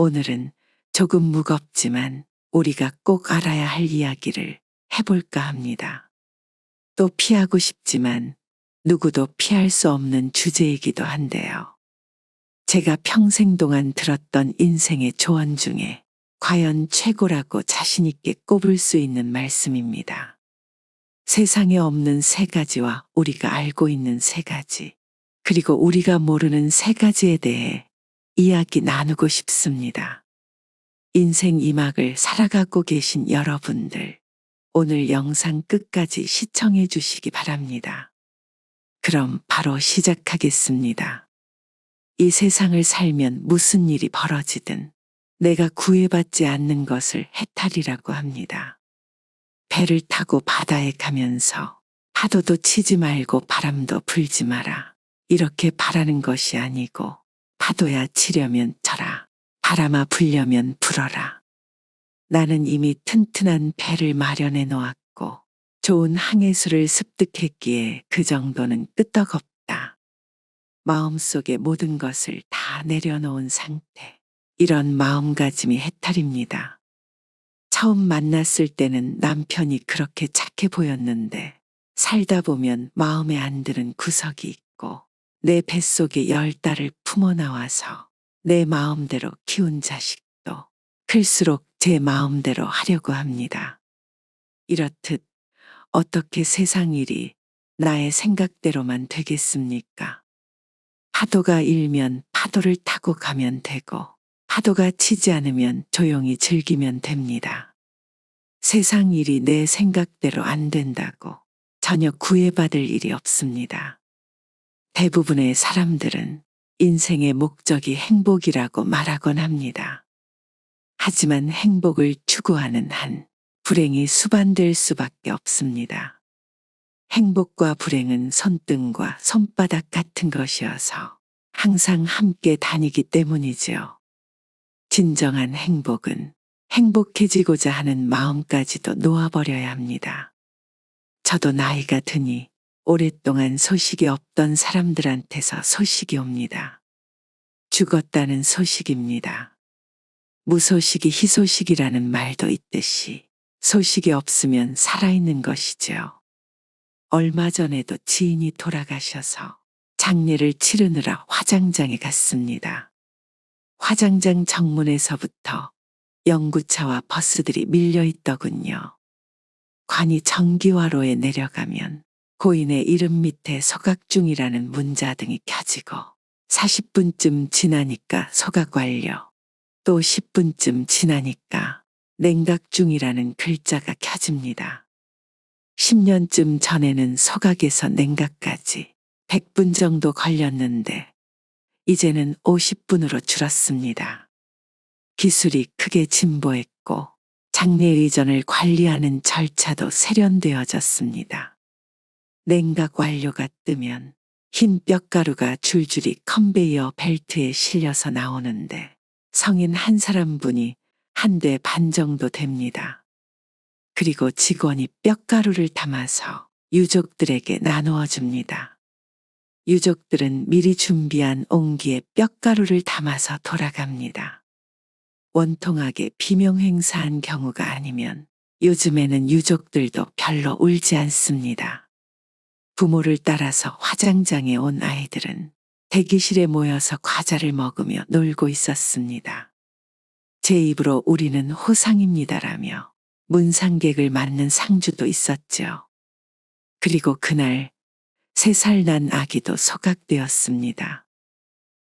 오늘은 조금 무겁지만 우리가 꼭 알아야 할 이야기를 해볼까 합니다. 또 피하고 싶지만 누구도 피할 수 없는 주제이기도 한데요. 제가 평생 동안 들었던 인생의 조언 중에 과연 최고라고 자신있게 꼽을 수 있는 말씀입니다. 세상에 없는 세 가지와 우리가 알고 있는 세 가지, 그리고 우리가 모르는 세 가지에 대해 이야기 나누고 싶습니다. 인생 2막을 살아가고 계신 여러분들, 오늘 영상 끝까지 시청해 주시기 바랍니다. 그럼 바로 시작하겠습니다. 이 세상을 살면 무슨 일이 벌어지든 내가 구애받지 않는 것을 해탈이라고 합니다. 배를 타고 바다에 가면서 파도도 치지 말고 바람도 불지 마라. 이렇게 바라는 것이 아니고 파도야 치려면 쳐라. 바람아 불려면 불어라. 나는 이미 튼튼한 배를 마련해 놓았고 좋은 항해수를 습득했기에 그 정도는 끄떡없다. 마음속에 모든 것을 다 내려놓은 상태. 이런 마음가짐이 해탈입니다. 처음 만났을 때는 남편이 그렇게 착해 보였는데 살다 보면 마음에 안 드는 구석이 있고 내 뱃속에 10달을 품어 나와서 내 마음대로 키운 자식도 클수록 제 마음대로 하려고 합니다. 이렇듯 어떻게 세상 일이 나의 생각대로만 되겠습니까? 파도가 일면 파도를 타고 가면 되고 파도가 치지 않으면 조용히 즐기면 됩니다. 세상 일이 내 생각대로 안 된다고 전혀 구애받을 일이 없습니다. 대부분의 사람들은 인생의 목적이 행복이라고 말하곤 합니다. 하지만 행복을 추구하는 한 불행이 수반될 수밖에 없습니다. 행복과 불행은 손등과 손바닥 같은 것이어서 항상 함께 다니기 때문이지요. 진정한 행복은 행복해지고자 하는 마음까지도 놓아버려야 합니다. 저도 나이가 드니 오랫동안 소식이 없던 사람들한테서 소식이 옵니다. 죽었다는 소식입니다. 무소식이 희소식이라는 말도 있듯이 소식이 없으면 살아있는 것이죠. 얼마 전에도 지인이 돌아가셔서 장례를 치르느라 화장장에 갔습니다. 화장장 정문에서부터 연구차와 버스들이 밀려 있더군요. 관이 정기화로에 내려가면 고인의 이름 밑에 소각중이라는 문자등이 켜지고 40분쯤 지나니까 소각 완료, 또 10분쯤 지나니까 냉각중이라는 글자가 켜집니다. 10년쯤 전에는 소각에서 냉각까지 100분 정도 걸렸는데 이제는 50분으로 줄었습니다. 기술이 크게 진보했고 장례 의전을 관리하는 절차도 세련되어졌습니다. 냉각 완료가 뜨면 흰 뼈가루가 줄줄이 컨베이어 벨트에 실려서 나오는데 성인 한 사람분이 1대 반 정도 됩니다. 그리고 직원이 뼈가루를 담아서 유족들에게 나누어 줍니다. 유족들은 미리 준비한 옹기에 뼈가루를 담아서 돌아갑니다. 원통하게 비명행사한 경우가 아니면 요즘에는 유족들도 별로 울지 않습니다. 부모를 따라서 화장장에 온 아이들은 대기실에 모여서 과자를 먹으며 놀고 있었습니다. 제 입으로 우리는 호상입니다라며 문상객을 맞는 상주도 있었죠. 그리고 그날 3살 난 아기도 소각되었습니다.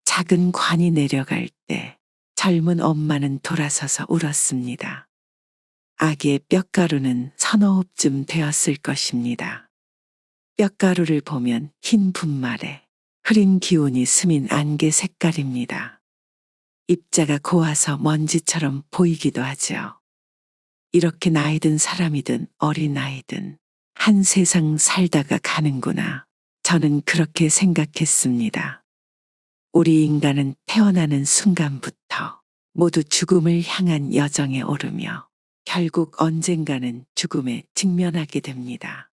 작은 관이 내려갈 때 젊은 엄마는 돌아서서 울었습니다. 아기의 뼈가루는 서너 홉쯤 되었을 것입니다. 뼈가루를 보면 흰 분말에 흐린 기운이 스민 안개 색깔입니다. 입자가 고와서 먼지처럼 보이기도 하죠. 이렇게 나이 든 사람이든 어린아이든 한 세상 살다가 가는구나. 저는 그렇게 생각했습니다. 우리 인간은 태어나는 순간부터 모두 죽음을 향한 여정에 오르며 결국 언젠가는 죽음에 직면하게 됩니다.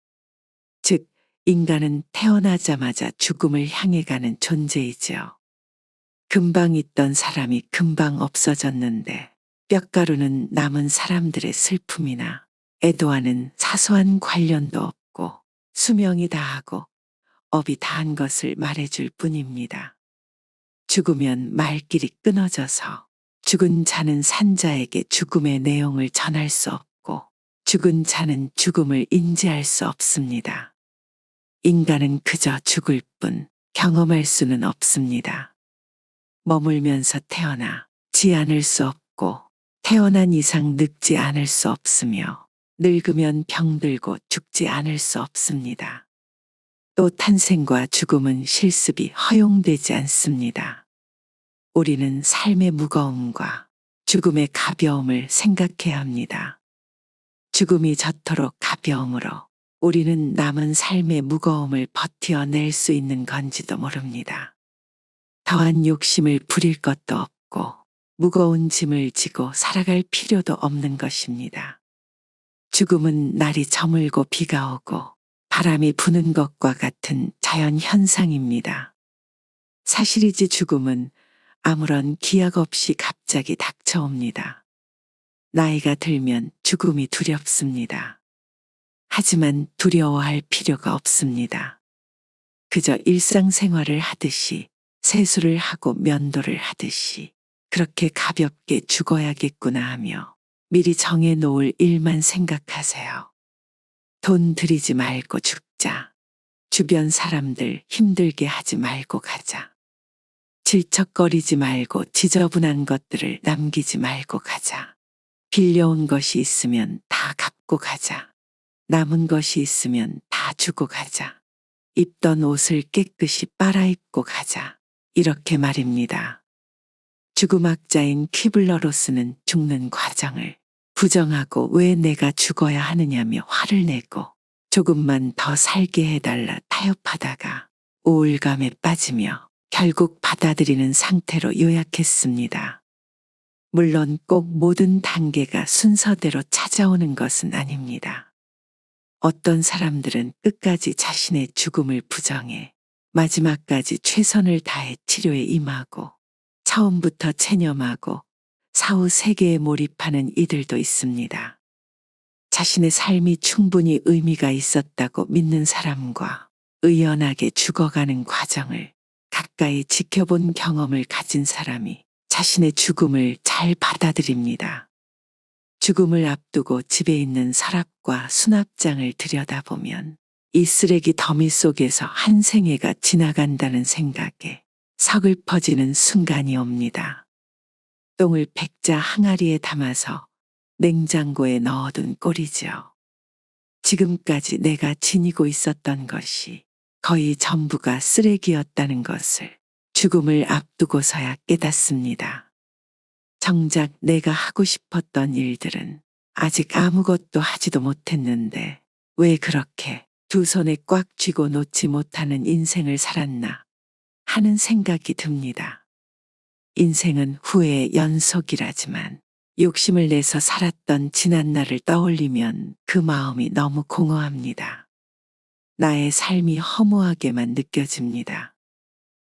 즉, 인간은 태어나자마자 죽음을 향해 가는 존재이지요. 금방 있던 사람이 금방 없어졌는데 뼈가루는 남은 사람들의 슬픔이나 애도와는 사소한 관련도 없고 수명이 다하고 업이 다한 것을 말해줄 뿐입니다. 죽으면 말길이 끊어져서 죽은 자는 산자에게 죽음의 내용을 전할 수 없고 죽은 자는 죽음을 인지할 수 없습니다. 인간은 그저 죽을 뿐 경험할 수는 없습니다. 머물면서 태어나지 않을 수 없고 태어난 이상 늙지 않을 수 없으며 늙으면 병들고 죽지 않을 수 없습니다. 또 탄생과 죽음은 실습이 허용되지 않습니다. 우리는 삶의 무거움과 죽음의 가벼움을 생각해야 합니다. 죽음이 저토록 가벼움으로 우리는 남은 삶의 무거움을 버티어낼 수 있는 건지도 모릅니다. 더한 욕심을 부릴 것도 없고 무거운 짐을 지고 살아갈 필요도 없는 것입니다. 죽음은 날이 저물고 비가 오고 바람이 부는 것과 같은 자연 현상입니다. 사실이지 죽음은 아무런 기약 없이 갑자기 닥쳐옵니다. 나이가 들면 죽음이 두렵습니다. 하지만 두려워할 필요가 없습니다. 그저 일상생활을 하듯이 세수를 하고 면도를 하듯이 그렇게 가볍게 죽어야겠구나 하며 미리 정해놓을 일만 생각하세요. 돈 들이지 말고 죽자. 주변 사람들 힘들게 하지 말고 가자. 질척거리지 말고 지저분한 것들을 남기지 말고 가자. 빌려온 것이 있으면 다 갚고 가자. 남은 것이 있으면 다 주고 가자. 입던 옷을 깨끗이 빨아입고 가자. 이렇게 말입니다. 죽음학자인 퀴블러 로스는 죽는 과정을 부정하고 왜 내가 죽어야 하느냐며 화를 내고 조금만 더 살게 해달라 타협하다가 우울감에 빠지며 결국 받아들이는 상태로 요약했습니다. 물론 꼭 모든 단계가 순서대로 찾아오는 것은 아닙니다. 어떤 사람들은 끝까지 자신의 죽음을 부정해 마지막까지 최선을 다해 치료에 임하고 처음부터 체념하고 사후 세계에 몰입하는 이들도 있습니다. 자신의 삶이 충분히 의미가 있었다고 믿는 사람과 의연하게 죽어가는 과정을 가까이 지켜본 경험을 가진 사람이 자신의 죽음을 잘 받아들입니다. 죽음을 앞두고 집에 있는 서랍과 수납장을 들여다보면 이 쓰레기 더미 속에서 한 생애가 지나간다는 생각에 서글퍼지는 순간이 옵니다. 똥을 백자 항아리에 담아서 냉장고에 넣어둔 꼴이죠. 지금까지 내가 지니고 있었던 것이 거의 전부가 쓰레기였다는 것을 죽음을 앞두고서야 깨닫습니다. 정작 내가 하고 싶었던 일들은 아직 아무것도 하지도 못했는데 왜 그렇게 두 손에 꽉 쥐고 놓지 못하는 인생을 살았나 하는 생각이 듭니다. 인생은 후회의 연속이라지만 욕심을 내서 살았던 지난날을 떠올리면 그 마음이 너무 공허합니다. 나의 삶이 허무하게만 느껴집니다.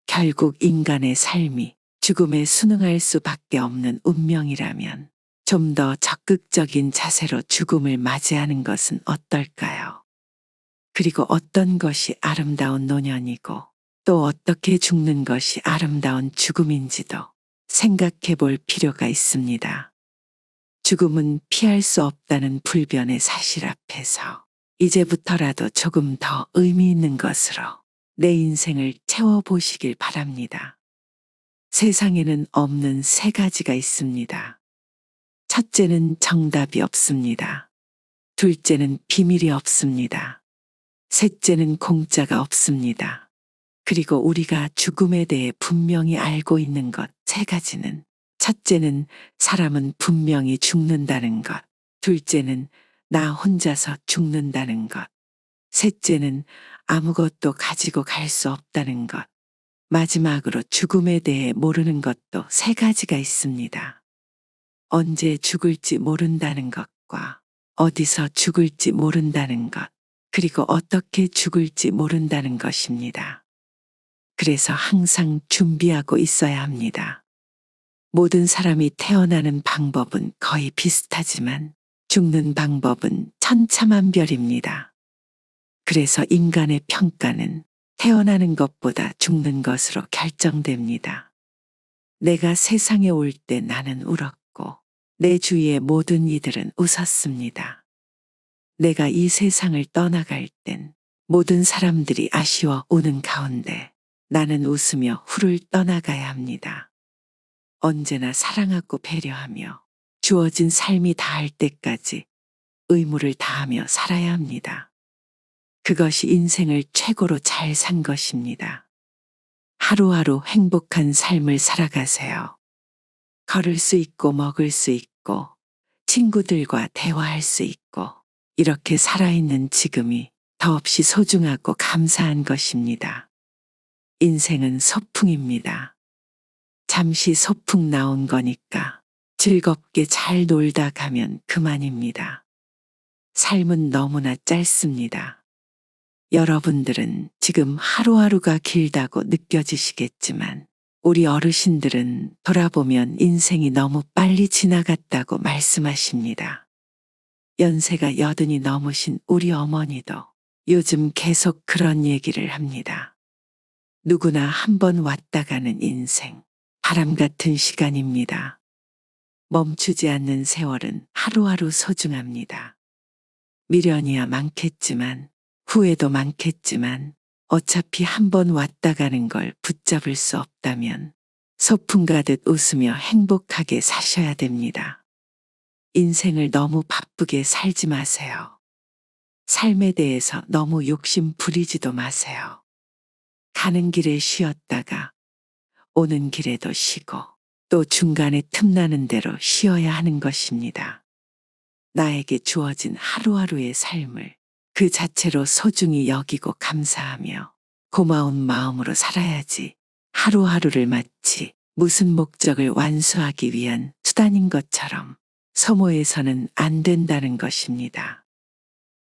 결국 인간의 삶이 죽음에 순응할 수밖에 없는 운명이라면 좀 더 적극적인 자세로 죽음을 맞이하는 것은 어떨까요? 그리고 어떤 것이 아름다운 노년이고 또 어떻게 죽는 것이 아름다운 죽음인지도 생각해 볼 필요가 있습니다. 죽음은 피할 수 없다는 불변의 사실 앞에서 이제부터라도 조금 더 의미 있는 것으로 내 인생을 채워보시길 바랍니다. 세상에는 없는 세 가지가 있습니다. 첫째는 정답이 없습니다. 둘째는 비밀이 없습니다. 셋째는 공짜가 없습니다. 그리고 우리가 죽음에 대해 분명히 알고 있는 것 세 가지는 첫째는 사람은 분명히 죽는다는 것, 둘째는 나 혼자서 죽는다는 것, 셋째는 아무것도 가지고 갈 수 없다는 것, 마지막으로 죽음에 대해 모르는 것도 세 가지가 있습니다. 언제 죽을지 모른다는 것과 어디서 죽을지 모른다는 것, 그리고 어떻게 죽을지 모른다는 것입니다. 그래서 항상 준비하고 있어야 합니다. 모든 사람이 태어나는 방법은 거의 비슷하지만 죽는 방법은 천차만별입니다. 그래서 인간의 평가는 태어나는 것보다 죽는 것으로 결정됩니다. 내가 세상에 올 때 나는 울었고 내 주위의 모든 이들은 웃었습니다. 내가 이 세상을 떠나갈 땐 모든 사람들이 아쉬워 우는 가운데 나는 웃으며 후를 떠나가야 합니다. 언제나 사랑하고 배려하며 주어진 삶이 다할 때까지 의무를 다하며 살아야 합니다. 그것이 인생을 최고로 잘 산 것입니다. 하루하루 행복한 삶을 살아가세요. 걸을 수 있고 먹을 수 있고 친구들과 대화할 수 있고 이렇게 살아있는 지금이 더없이 소중하고 감사한 것입니다. 인생은 소풍입니다. 잠시 소풍 나온 거니까 즐겁게 잘 놀다 가면 그만입니다. 삶은 너무나 짧습니다. 여러분들은 지금 하루하루가 길다고 느껴지시겠지만 우리 어르신들은 돌아보면 인생이 너무 빨리 지나갔다고 말씀하십니다. 연세가 80이 넘으신 우리 어머니도 요즘 계속 그런 얘기를 합니다. 누구나 한 번 왔다 가는 인생, 바람 같은 시간입니다. 멈추지 않는 세월은 하루하루 소중합니다. 미련이야 많겠지만, 후회도 많겠지만, 어차피 한 번 왔다 가는 걸 붙잡을 수 없다면 소풍 가듯 웃으며 행복하게 사셔야 됩니다. 인생을 너무 바쁘게 살지 마세요. 삶에 대해서 너무 욕심 부리지도 마세요. 가는 길에 쉬었다가 오는 길에도 쉬고 또 중간에 틈나는 대로 쉬어야 하는 것입니다. 나에게 주어진 하루하루의 삶을 그 자체로 소중히 여기고 감사하며 고마운 마음으로 살아야지 하루하루를 마치 무슨 목적을 완수하기 위한 수단인 것처럼 소모해서는 안 된다는 것입니다.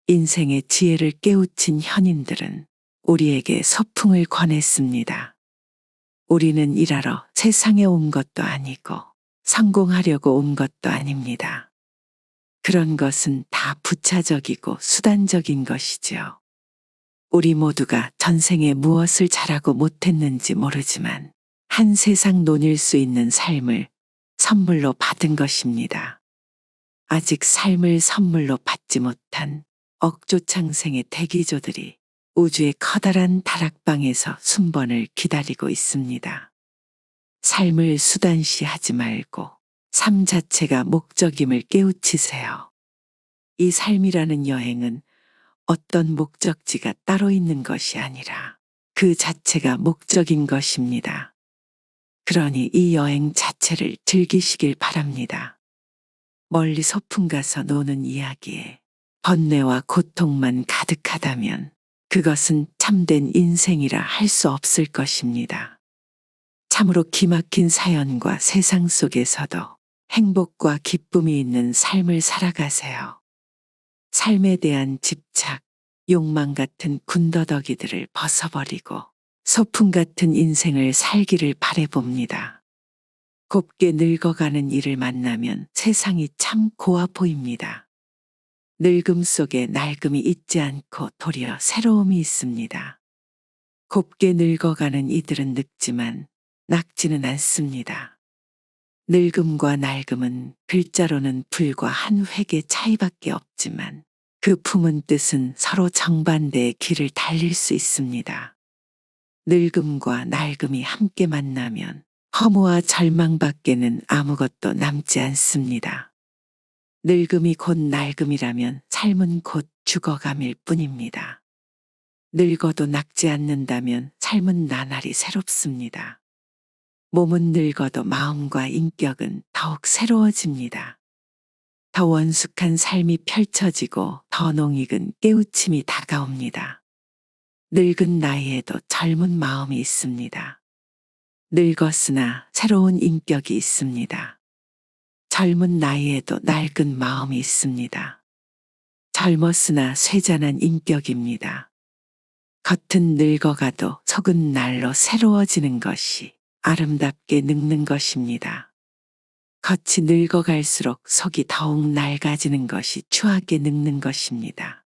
인생의 지혜를 깨우친 현인들은 우리에게 소풍을 권했습니다. 우리는 일하러 세상에 온 것도 아니고 성공하려고 온 것도 아닙니다. 그런 것은 다 부차적이고 수단적인 것이지요. 우리 모두가 전생에 무엇을 잘하고 못했는지 모르지만 한 세상 논일 수 있는 삶을 선물로 받은 것입니다. 아직 삶을 선물로 받지 못한 억조창생의 대기조들이 우주의 커다란 다락방에서 순번을 기다리고 있습니다. 삶을 수단시하지 말고 삶 자체가 목적임을 깨우치세요. 이 삶이라는 여행은 어떤 목적지가 따로 있는 것이 아니라 그 자체가 목적인 것입니다. 그러니 이 여행 자체를 즐기시길 바랍니다. 멀리 소풍 가서 노는 이야기에 번뇌와 고통만 가득하다면 그것은 참된 인생이라 할 수 없을 것입니다. 참으로 기막힌 사연과 세상 속에서도 행복과 기쁨이 있는 삶을 살아가세요. 삶에 대한 집착, 욕망 같은 군더더기들을 벗어버리고 소풍 같은 인생을 살기를 바라봅니다. 곱게 늙어가는 이를 만나면 세상이 참 고와 보입니다. 늙음 속에 낡음이 있지 않고 도리어 새로움이 있습니다. 곱게 늙어가는 이들은 늙지만 낫지는 않습니다. 늙음과 낡음은 글자로는 불과 한 획의 차이밖에 없지만 그 품은 뜻은 서로 정반대의 길을 달릴 수 있습니다. 늙음과 낡음이 함께 만나면 허무와 절망밖에는 아무것도 남지 않습니다. 늙음이 곧 낡음이라면 삶은 곧 죽어감일 뿐입니다. 늙어도 늙지 않는다면 삶은 나날이 새롭습니다. 몸은 늙어도 마음과 인격은 더욱 새로워집니다. 더 원숙한 삶이 펼쳐지고 더 농익은 깨우침이 다가옵니다. 늙은 나이에도 젊은 마음이 있습니다. 늙었으나 새로운 인격이 있습니다. 젊은 나이에도 낡은 마음이 있습니다. 젊었으나 쇠잔한 인격입니다. 겉은 늙어가도 속은 날로 새로워지는 것이 아름답게 늙는 것입니다. 겉이 늙어갈수록 속이 더욱 낡아지는 것이 추하게 늙는 것입니다.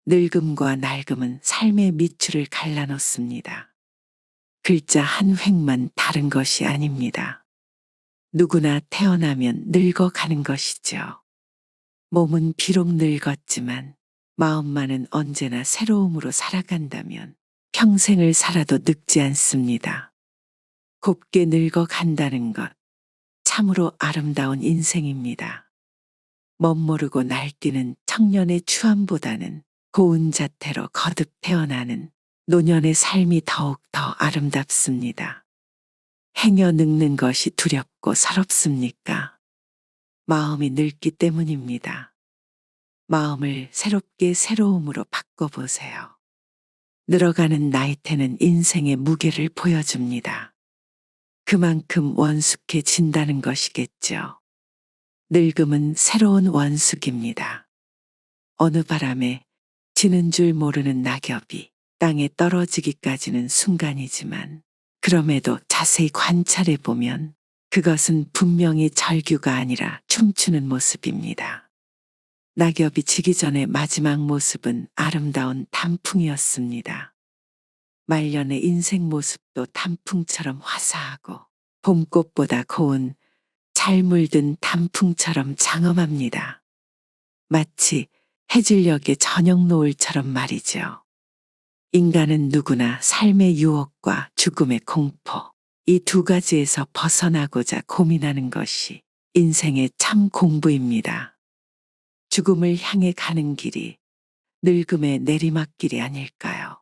늙음과 낡음은 삶의 밑줄을 갈라놓습니다. 글자 한 획만 다른 것이 아닙니다. 누구나 태어나면 늙어가는 것이죠. 몸은 비록 늙었지만 마음만은 언제나 새로움으로 살아간다면 평생을 살아도 늙지 않습니다. 곱게 늙어간다는 것, 참으로 아름다운 인생입니다. 멋모르고 날뛰는 청년의 추함보다는 고운 자태로 거듭 태어나는 노년의 삶이 더욱 더 아름답습니다. 행여 늙는 것이 두렵고 서럽습니까? 마음이 늙기 때문입니다. 마음을 새롭게 새로움으로 바꿔보세요. 늘어가는 나이테는 인생의 무게를 보여줍니다. 그만큼 원숙해진다는 것이겠죠. 늙음은 새로운 원숙입니다. 어느 바람에 지는 줄 모르는 낙엽이 땅에 떨어지기까지는 순간이지만 그럼에도 자세히 관찰해 보면 그것은 분명히 절규가 아니라 춤추는 모습입니다. 낙엽이 지기 전의 마지막 모습은 아름다운 단풍이었습니다. 말년의 인생 모습도 단풍처럼 화사하고 봄꽃보다 고운 잘 물든 단풍처럼 장엄합니다. 마치 해질녘의 저녁 노을처럼 말이죠. 인간은 누구나 삶의 유혹과 죽음의 공포, 이 두 가지에서 벗어나고자 고민하는 것이 인생의 참 공부입니다. 죽음을 향해 가는 길이 늙음의 내리막길이 아닐까요?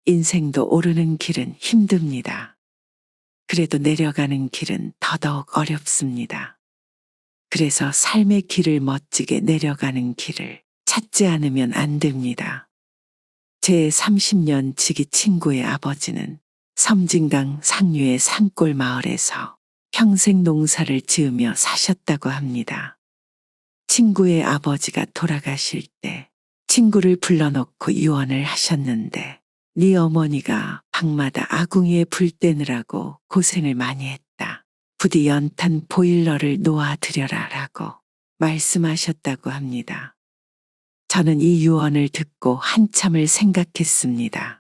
인생도 오르는 길은 힘듭니다. 그래도 내려가는 길은 더더욱 어렵습니다. 그래서 삶의 길을 멋지게 내려가는 길을 찾지 않으면 안 됩니다. 제 30년 지기 친구의 아버지는 섬진강 상류의 산골 마을에서 평생 농사를 지으며 사셨다고 합니다. 친구의 아버지가 돌아가실 때 친구를 불러놓고 유언을 하셨는데 네 어머니가 방마다 아궁이에 불 떼느라고 고생을 많이 했다. 부디 연탄 보일러를 놓아드려라 라고 말씀하셨다고 합니다. 저는 이 유언을 듣고 한참을 생각했습니다.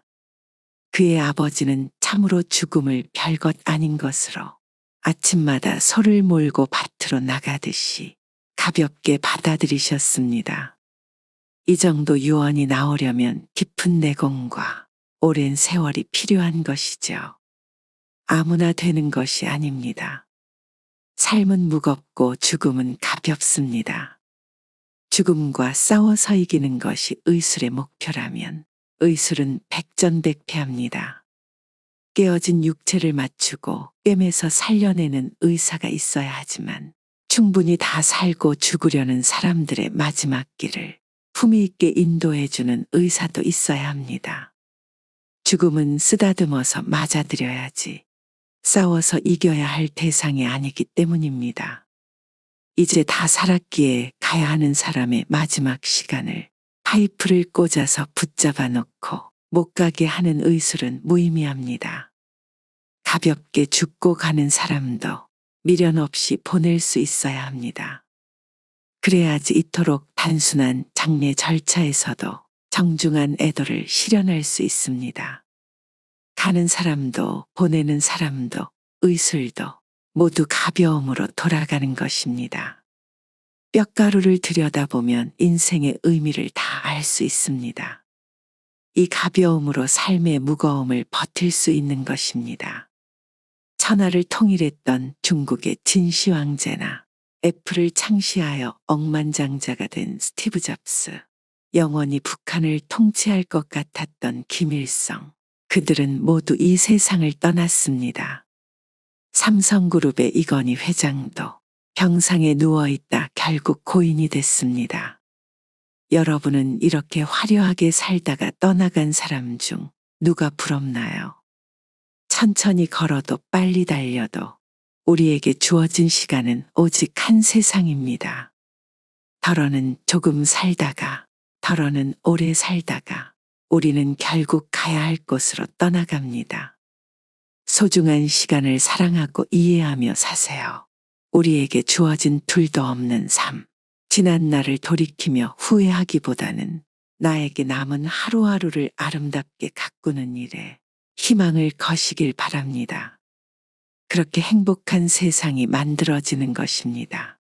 그의 아버지는 참으로 죽음을 별것 아닌 것으로 아침마다 소를 몰고 밭으로 나가듯이 가볍게 받아들이셨습니다. 이 정도 유언이 나오려면 깊은 내공과 오랜 세월이 필요한 것이죠. 아무나 되는 것이 아닙니다. 삶은 무겁고 죽음은 가볍습니다. 죽음과 싸워서 이기는 것이 의술의 목표라면 의술은 백전백패합니다. 깨어진 육체를 맞추고 꿰매서 살려내는 의사가 있어야 하지만 충분히 다 살고 죽으려는 사람들의 마지막 길을 품위 있게 인도해주는 의사도 있어야 합니다. 죽음은 쓰다듬어서 맞아들여야지 싸워서 이겨야 할 대상이 아니기 때문입니다. 이제 다 살았기에 가야 하는 사람의 마지막 시간을 파이프를 꽂아서 붙잡아 놓고 못 가게 하는 의술은 무의미합니다. 가볍게 죽고 가는 사람도 미련 없이 보낼 수 있어야 합니다. 그래야지 이토록 단순한 장례 절차에서도 정중한 애도를 실현할 수 있습니다. 가는 사람도 보내는 사람도 의술도 모두 가벼움으로 돌아가는 것입니다. 뼈가루를 들여다보면 인생의 의미를 다 알 수 있습니다. 이 가벼움으로 삶의 무거움을 버틸 수 있는 것입니다. 천하를 통일했던 중국의 진시 황제나 애플을 창시하여 억만장자가 된 스티브 잡스, 영원히 북한을 통치할 것 같았던 김일성, 그들은 모두 이 세상을 떠났습니다. 삼성그룹의 이건희 회장도 병상에 누워있다 결국 고인이 됐습니다. 여러분은 이렇게 화려하게 살다가 떠나간 사람 중 누가 부럽나요? 천천히 걸어도 빨리 달려도 우리에게 주어진 시간은 오직 한 세상입니다. 덜어는 조금 살다가, 덜어는 오래 살다가, 우리는 결국 가야 할 곳으로 떠나갑니다. 소중한 시간을 사랑하고 이해하며 사세요. 우리에게 주어진 둘도 없는 삶. 지난 날을 돌이키며 후회하기보다는 나에게 남은 하루하루를 아름답게 가꾸는 일에 희망을 거시길 바랍니다. 그렇게 행복한 세상이 만들어지는 것입니다.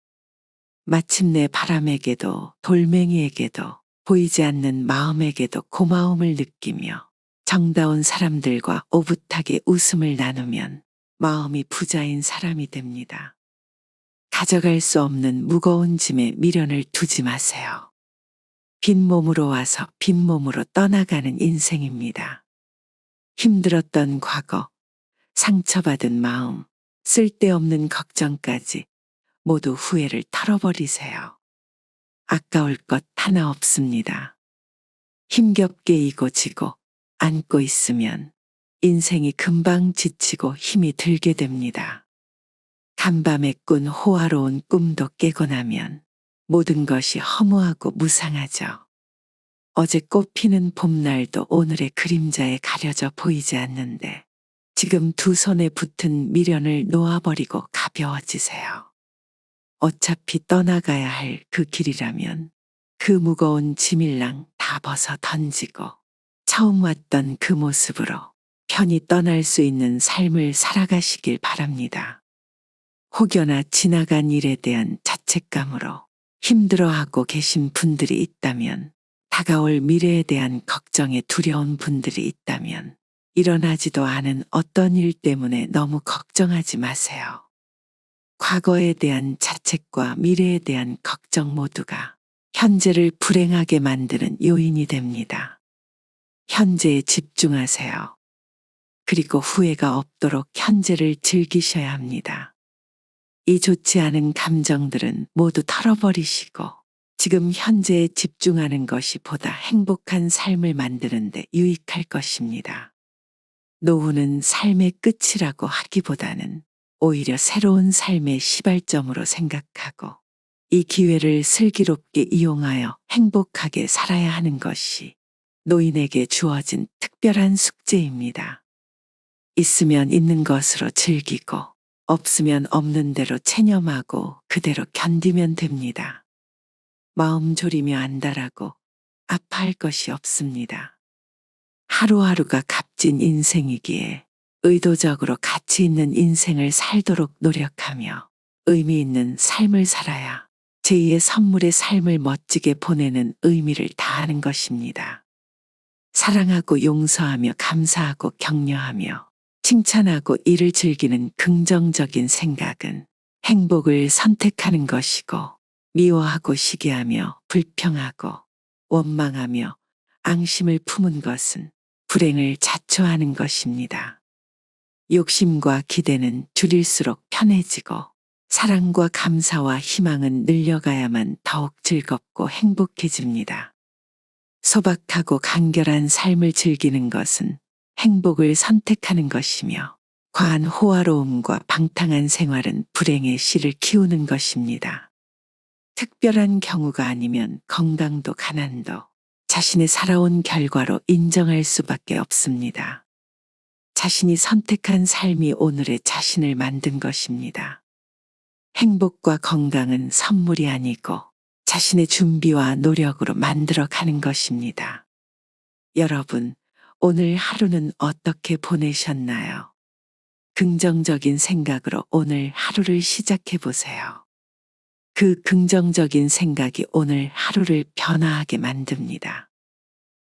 마침내 바람에게도 돌멩이에게도 보이지 않는 마음에게도 고마움을 느끼며 정다운 사람들과 오붓하게 웃음을 나누면 마음이 부자인 사람이 됩니다. 가져갈 수 없는 무거운 짐에 미련을 두지 마세요. 빈몸으로 와서 빈몸으로 떠나가는 인생입니다. 힘들었던 과거, 상처받은 마음, 쓸데없는 걱정까지 모두 후회를 털어버리세요. 아까울 것 하나 없습니다. 힘겹게 이고 지고 안고 있으면 인생이 금방 지치고 힘이 들게 됩니다. 간밤에 꾼 호화로운 꿈도 깨고 나면 모든 것이 허무하고 무상하죠. 어제 꽃피는 봄날도 오늘의 그림자에 가려져 보이지 않는데 지금 두 손에 붙은 미련을 놓아버리고 가벼워지세요. 어차피 떠나가야 할 그 길이라면 그 무거운 짐일랑 다 벗어 던지고 처음 왔던 그 모습으로 편히 떠날 수 있는 삶을 살아가시길 바랍니다. 혹여나 지나간 일에 대한 자책감으로 힘들어하고 계신 분들이 있다면, 다가올 미래에 대한 걱정에 두려운 분들이 있다면 일어나지도 않은 어떤 일 때문에 너무 걱정하지 마세요. 과거에 대한 자책과 미래에 대한 걱정 모두가 현재를 불행하게 만드는 요인이 됩니다. 현재에 집중하세요. 그리고 후회가 없도록 현재를 즐기셔야 합니다. 이 좋지 않은 감정들은 모두 털어버리시고 지금 현재에 집중하는 것이 보다 행복한 삶을 만드는 데 유익할 것입니다. 노후는 삶의 끝이라고 하기보다는 오히려 새로운 삶의 시발점으로 생각하고 이 기회를 슬기롭게 이용하여 행복하게 살아야 하는 것이 노인에게 주어진 특별한 숙제입니다. 있으면 있는 것으로 즐기고 없으면 없는 대로 체념하고 그대로 견디면 됩니다. 마음 졸이며 안달하고 아파할 것이 없습니다. 하루하루가 값진 인생이기에 의도적으로 가치 있는 인생을 살도록 노력하며 의미 있는 삶을 살아야 제2의 선물의 삶을 멋지게 보내는 의미를 다하는 것입니다. 사랑하고 용서하며 감사하고 격려하며 칭찬하고 이를 즐기는 긍정적인 생각은 행복을 선택하는 것이고, 미워하고 시기하며 불평하고 원망하며 앙심을 품은 것은 불행을 자초하는 것입니다. 욕심과 기대는 줄일수록 편해지고 사랑과 감사와 희망은 늘려가야만 더욱 즐겁고 행복해집니다. 소박하고 간결한 삶을 즐기는 것은 행복을 선택하는 것이며, 과한 호화로움과 방탕한 생활은 불행의 씨를 키우는 것입니다. 특별한 경우가 아니면 건강도 가난도 자신의 살아온 결과로 인정할 수밖에 없습니다. 자신이 선택한 삶이 오늘의 자신을 만든 것입니다. 행복과 건강은 선물이 아니고 자신의 준비와 노력으로 만들어가는 것입니다. 여러분, 오늘 하루는 어떻게 보내셨나요? 긍정적인 생각으로 오늘 하루를 시작해 보세요. 그 긍정적인 생각이 오늘 하루를 변화하게 만듭니다.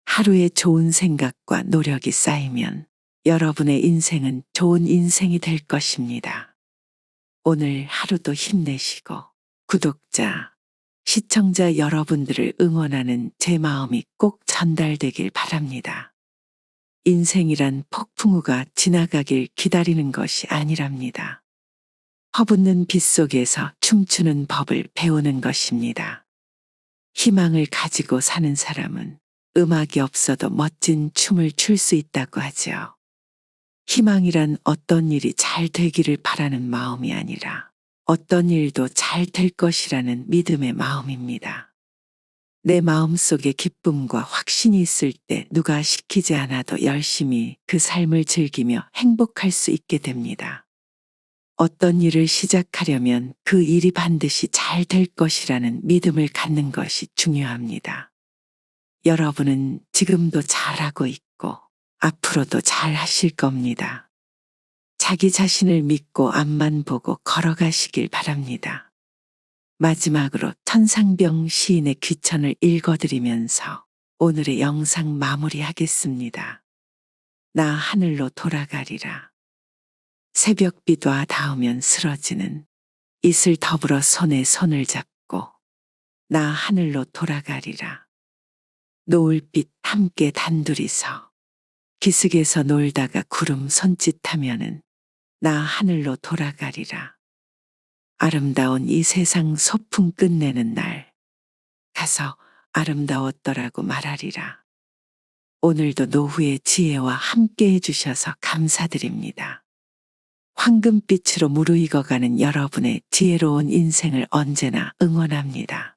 하루에 좋은 생각과 노력이 쌓이면 여러분의 인생은 좋은 인생이 될 것입니다. 오늘 하루도 힘내시고 구독자, 시청자 여러분들을 응원하는 제 마음이 꼭 전달되길 바랍니다. 인생이란 폭풍우가 지나가길 기다리는 것이 아니랍니다. 허붙는 빛 속에서 춤추는 법을 배우는 것입니다. 희망을 가지고 사는 사람은 음악이 없어도 멋진 춤을 출 수 있다고 하죠. 희망이란 어떤 일이 잘 되기를 바라는 마음이 아니라 어떤 일도 잘 될 것이라는 믿음의 마음입니다. 내 마음속에 기쁨과 확신이 있을 때 누가 시키지 않아도 열심히 그 삶을 즐기며 행복할 수 있게 됩니다. 어떤 일을 시작하려면 그 일이 반드시 잘 될 것이라는 믿음을 갖는 것이 중요합니다. 여러분은 지금도 잘하고 있고 앞으로도 잘 하실 겁니다. 자기 자신을 믿고 앞만 보고 걸어가시길 바랍니다. 마지막으로 천상병 시인의 귀천을 읽어드리면서 오늘의 영상 마무리하겠습니다. 나 하늘로 돌아가리라. 새벽비와 닿으면 쓰러지는 이슬 더불어 손에 손을 잡고 나 하늘로 돌아가리라. 노을빛 함께 단둘이서 기슭에서 놀다가 구름 손짓하면은 나 하늘로 돌아가리라. 아름다운 이 세상 소풍 끝내는 날 가서 아름다웠더라고 말하리라. 오늘도 노후의 지혜와 함께 해주셔서 감사드립니다. 황금빛으로 무르익어가는 여러분의 지혜로운 인생을 언제나 응원합니다.